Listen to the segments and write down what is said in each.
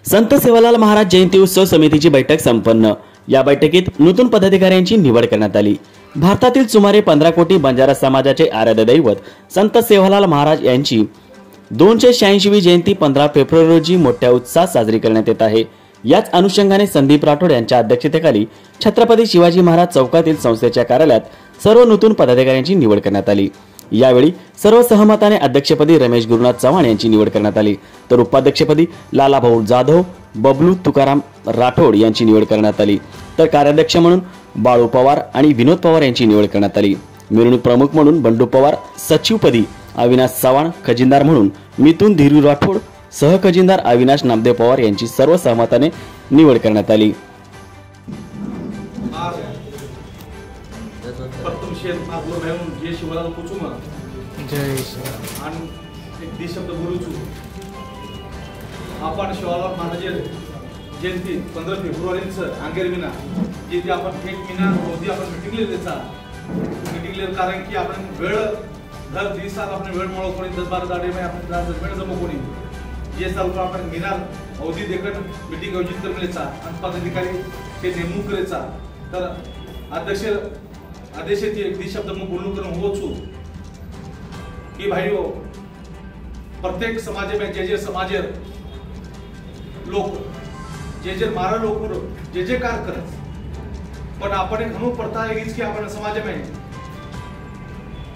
संत सेवालाल महाराज जयंती उत्सव समितीची बैठक संपन्न। या बैठकीत नूतन पदाधिकाऱ्यांची निवड करण्यात आली। भारतातील सुमारे 15 कोटी बंजारा समाजाचे आराध्य दैवत संत सेवालाल महाराज यांची 286वी जयंती 15 फेब्रुवारी रोजी मोठ्या उत्साहात साजरी करण्यात येत आहे। याच अनुषंगाने संदीप राठोड यांच्या अध्यक्षतेखाली छत्रपती शिवाजी महाराज चौकातील संस्थेच्या कार्यालयात सर्व नूतन पदाधिकाऱ्यांची निवड करण्यात आली। यावेळी सर्व सहमताने अध्यक्षपदी रमेश गुरुनाथ चव्हाण यांची निवड करण्यात आली, तर उपाध्यक्षपदी लालाभाऊ जाधव, बबलू तुकाराम राठोड यांची निवड करण्यात आली, तर कार्याध्यक्ष म्हणून बाळू पवार आणि विनोद पवार यांची निवड करण्यात आली। मिरवणूक प्रमुख म्हणून बंडू पवार, सचिवपदी अविनाश चव्हाण, खजिनदार म्हणून मिथुन धीरू राठोड, सहखजिनदार अविनाश नामदेव पवार यांची सर्व सहमताने निवड करण्यात आली। आपण शिवालाल महाराज जयंती 15 फेब्रुवारीचं अंगेर मिना जिथे आपण एक मिना होती आपण मीटिंग कारण की आपण वेळ दर दिवसात आपण वेळ मोळ कोणी 10-12 दाडे में आपण वेळ जमो कोणी जे सर्व आपण मिनार अवधी देखत मीटिंग आयोजित करलेचा आणि पदाधिकारी ते नेमणूक करायचा। तर आदेश एक दिवस शब्द मग बोलू करून होचू की भाईओ प्रत्येक समाज में जे समाज लोक जे मारा लोक जे कार करत पण आपण एक हणू पडता हेच की आपण समाज में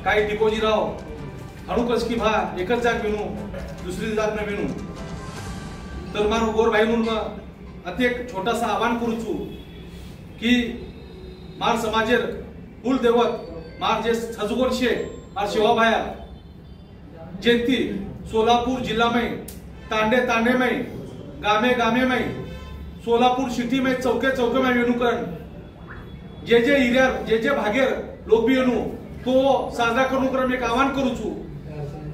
काही टिकोजी राव हणू कस की भा एकच जाग विनू दुसरी जाग न विनू तर मार गोर भाई म्हणून अति एक छोटासा आव्हान करूचू की मार समाजेर कुल देवत मार जे सजगोड शे मार शिवाभाया जयंती सोलापुर जिला में तांडे में गामे में सोलापुर सिटी में चौके में वेणुकरण जे एरिया जे भागेर लोक भी येणू तो साजरा करून क्रम एक आव्हान करूचू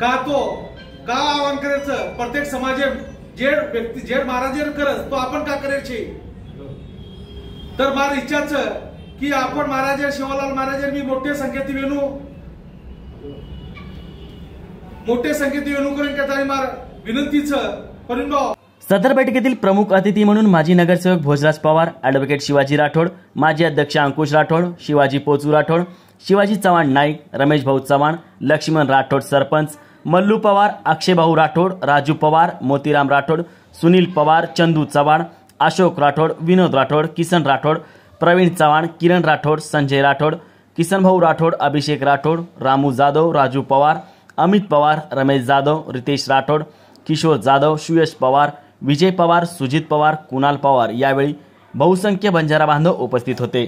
का आव्हान करायचं प्रत्येक समाज जे व्यक्ती जे महाराज करत तो आपण का करायचे तर मार इच्छाच की आपण महाराज शिवालाल महाराज मी मोठे संख्येत वेणू करून का मार विनंतीच करून सदर बैठकीतील प्रमुख अतिथी म्हणून माजी नगरसेवक भोजराज पवार, ॲडव्होकेट शिवाजी राठोड, माजी अध्यक्ष अंकुश राठोड, शिवाजी पोचू राठोड, शिवाजी चव्हाण नाईक, रमेश भाऊ चव्हाण, लक्ष्मण राठोड सरपंच, मल्लू पवार, अक्षय भाऊ राठोड, राजू पवार, मोतीराम राठोड, सुनील पवार, चंदू चव्हाण, अशोक राठोड, विनोद राठोड, किसन राठोड, प्रवीण चव्हाण, किरण राठोड, संजय राठोड, किसन भाऊ राठोड, अभिषेक राठोड, रामू जाधव, राजू पवार, अमित पवार, रमेश जाधव, रितेश राठोड, किशोर जाधव, सुयश पवार, विजय पवार, सुजित पवार, कुणाल पवार यावेळी बहुसंख्य बंजारा बांधव उपस्थित होते।